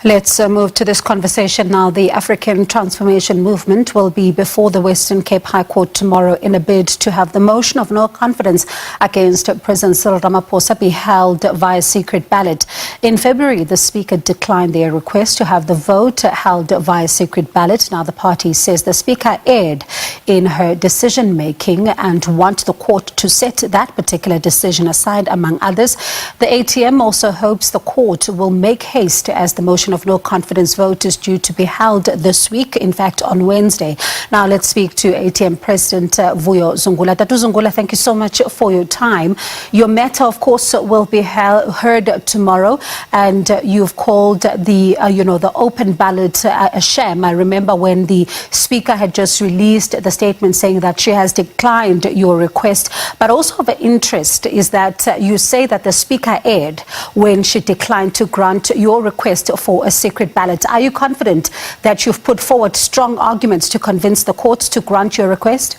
Let's move to this conversation now. The African Transformation Movement will be before the Western Cape High Court tomorrow in a bid to have the motion of no confidence against President Cyril Ramaphosa be held via secret ballot. In February, the Speaker declined their request to have the vote held via secret ballot. Now, the party says the Speaker erred in her decision-making and want the court to set that particular decision aside, among others. The ATM also hopes the court will make haste as the motion of no confidence vote is due to be held this week, in fact on Wednesday. Now let's speak to ATM President Vuyo Zungula. Tatu Zungula, thank you so much for your time. Your matter, of course, will be heard tomorrow, and you've called the the open ballot a sham. I remember when the Speaker had just released the statement saying that she has declined your request, but also of interest is that you say that the Speaker erred when she declined to grant your request for a secret ballot. Are you confident that you've put forward strong arguments to convince the courts to grant your request?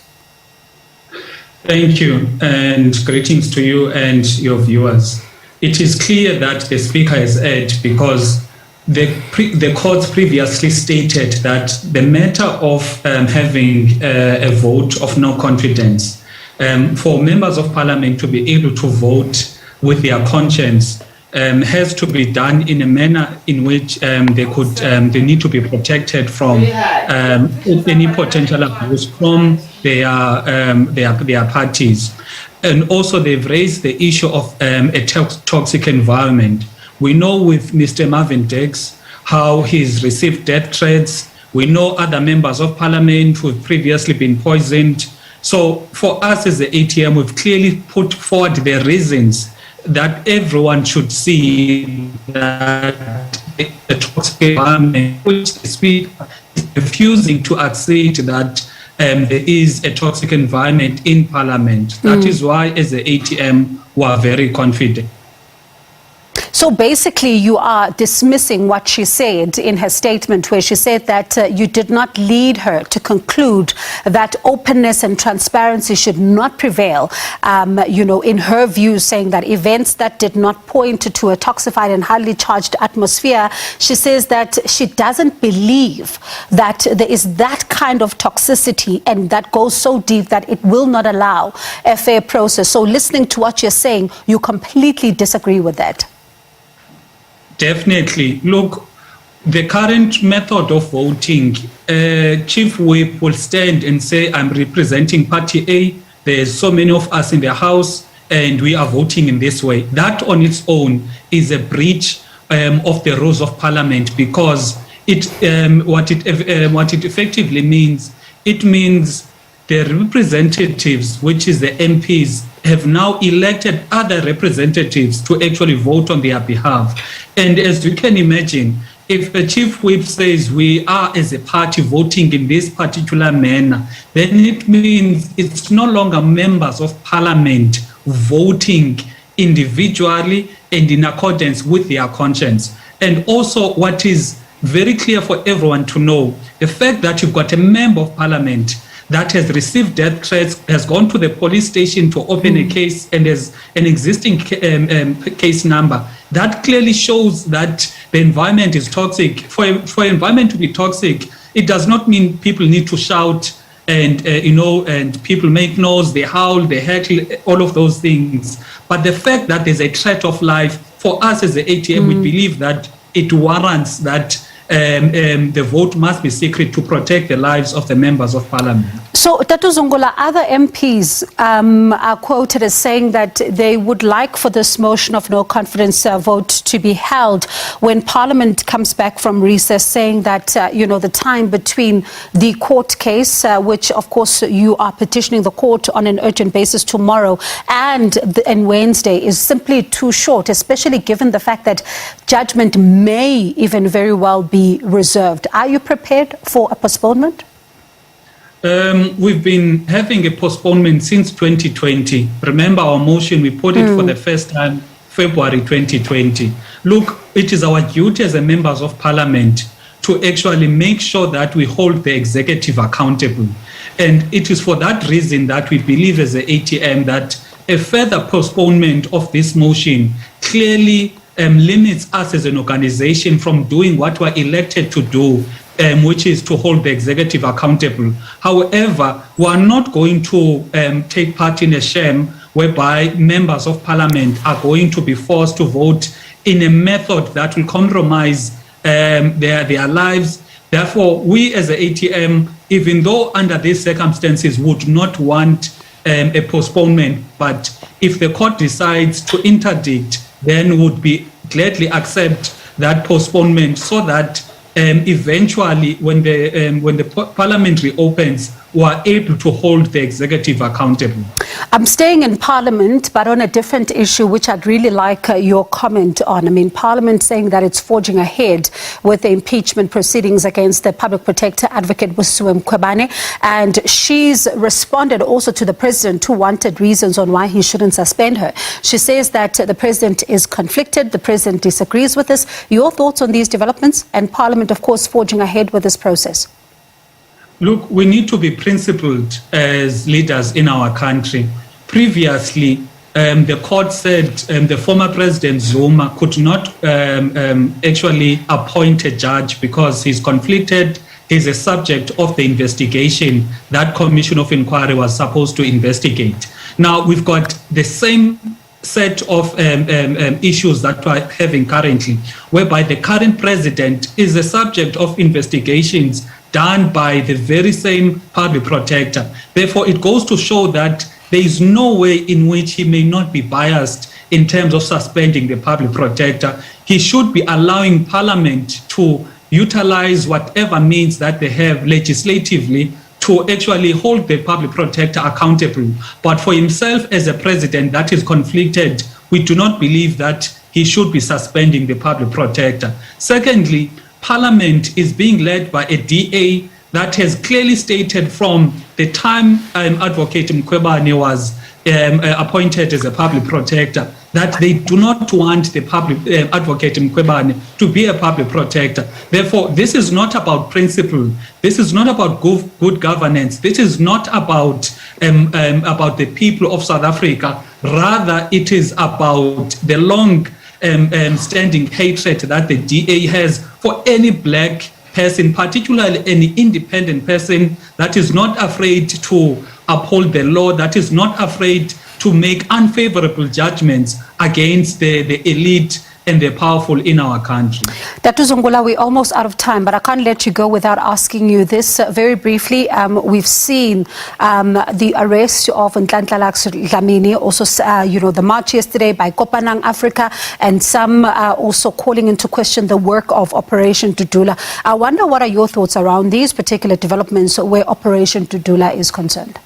Thank you, and greetings to you and your viewers. It is clear that the Speaker has erred because the courts previously stated that the matter of having a vote of no confidence for members of Parliament to be able to vote with their conscience has to be done in a manner in which they need to be protected from any potential abuse from their parties. And also they've raised the issue of a toxic environment. We know with Mr. Marvin Dex how he's received death threats. We know other members of Parliament who've previously been poisoned. So for us as the ATM, we've clearly put forward the reasons that everyone should see that the toxic environment, which the Speaker is refusing to accept that there is a toxic environment in Parliament. That is why, as the ATM, we are very confident. So basically, you are dismissing what she said in her statement, where she said that you did not lead her to conclude that openness and transparency should not prevail. In her view, saying that events that did not point to a toxified and highly charged atmosphere, she says that she doesn't believe that there is that kind of toxicity and that goes so deep that it will not allow a fair process. So listening to what you're saying, you completely disagree with that. Definitely. Look, the current method of voting, Chief Whip will stand and say, I'm representing Party A. There's so many of us in the House, and we are voting in this way. That on its own is a breach of the rules of Parliament, because what it effectively means, it means the representatives, which is the MPs, have now elected other representatives to actually vote on their behalf. And as you can imagine, if a chief whip says we are as a party voting in this particular manner, then it means it's no longer members of Parliament voting individually and in accordance with their conscience. And also what is very clear for everyone to know, the fact that you've got a member of Parliament that has received death threats, has gone to the police station to open a case and has an existing case number, that clearly shows that the environment is toxic. For environment to be toxic, it does not mean people need to shout and and people make noise, they howl, they heckle, all of those things. But the fact that there's a threat of life, for us as the ATM, we believe that it warrants that the vote must be secret to protect the lives of the members of Parliament. So, Tatu Zungula, other MPs are quoted as saying that they would like for this motion of no confidence vote to be held when Parliament comes back from recess, saying that, the time between the court case, which of course you are petitioning the court on an urgent basis tomorrow, and Wednesday is simply too short, especially given the fact that judgment may even very well be reserved. Are you prepared for a postponement? We've been having a postponement since 2020. Remember our motion, we put it for the first time February 2020. Look, it is our duty as members of Parliament to actually make sure that we hold the executive accountable. And it is for that reason that we believe as the ATM that a further postponement of this motion clearly limits us as an organization from doing what we're elected to do, which is to hold the executive accountable. However, we are not going to take part in a sham whereby members of parliament are going to be forced to vote in a method that will compromise their lives. Therefore, we as the ATM, even though under these circumstances would not want a postponement, but if the court decides to interdict, then would be gladly accept that postponement so that eventually when the parliament reopens, we are able to hold the executive accountable. I'm staying in Parliament, but on a different issue, which I'd really like your comment on. I mean, Parliament saying that it's forging ahead with the impeachment proceedings against the Public Protector Advocate Vuyo, and she's responded also to the President, who wanted reasons on why he shouldn't suspend her. She says that the President is conflicted, the President disagrees with this. Your thoughts on these developments, and Parliament, of course, forging ahead with this process? Look, we need to be principled as leaders in our country. Previously, the court said the former President Zuma could not actually appoint a judge because he's conflicted. He's a subject of the investigation that Commission of Inquiry was supposed to investigate. Now, we've got the same set of issues that we're having currently, whereby the current president is a subject of investigations done by the very same public protector. Therefore, it goes to show that there is no way in which he may not be biased in terms of suspending the public protector. He should be allowing Parliament to utilize whatever means that they have legislatively to actually hold the public protector accountable. But for himself as a president that is conflicted, we do not believe that he should be suspending the public protector. Secondly, Parliament is being led by a DA that has clearly stated from the time Advocate Mkhwebane was appointed as a public protector that they do not want the public Advocate Mkhwebane to be a public protector. Therefore, this is not about principle. This is not about good governance. This is not about the people of South Africa. Rather, it is about the long standing hatred that the DA has for any black person, particularly any independent person that is not afraid to uphold the law, that is not afraid to make unfavorable judgments against the elite and the powerful in our country. Dr. Zungula, we're almost out of time, but I can't let you go without asking you this very briefly. We've seen the arrest of Nhlanhla Dlamini, also the march yesterday by Kopanang Africa, and some also calling into question the work of Operation Dudula. I wonder, what are your thoughts around these particular developments where Operation Dudula is concerned?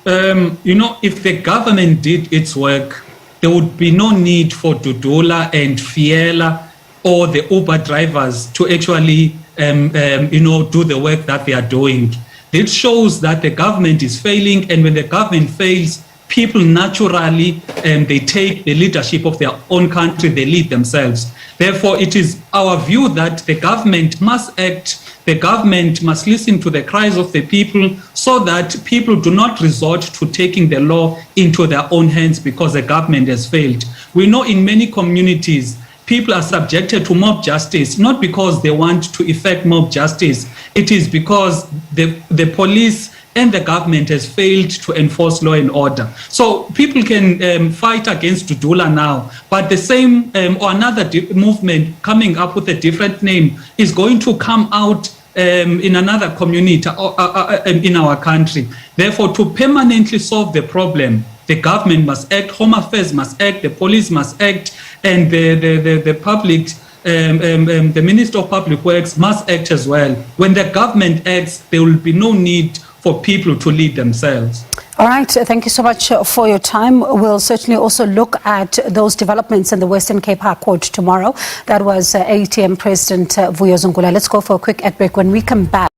If the government did its work, there would be no need for Dudula and Fiela or the Uber drivers to actually, do the work that they are doing. This shows that the government is failing, and when the government fails, people naturally they take the leadership of their own country, they lead themselves. Therefore, it is our view that the government must act. The government must listen to the cries of the people so that people do not resort to taking the law into their own hands because the government has failed. We know in many communities, people are subjected to mob justice, not because they want to effect mob justice. It is because the police and the government has failed to enforce law and order. So people can fight against Dudula now, but the same or another movement coming up with a different name is going to come out in another community in our country. Therefore, to permanently solve the problem, the government must act, Home Affairs must act, the police must act, and the public, the Minister of Public Works must act as well. When the government acts, there will be no need for people to lead themselves. All right, thank you so much for your time. We'll certainly also look at those developments in the Western Cape High Court tomorrow. That was ATM President Vuyo. Let's go for a quick ad break. When we come back,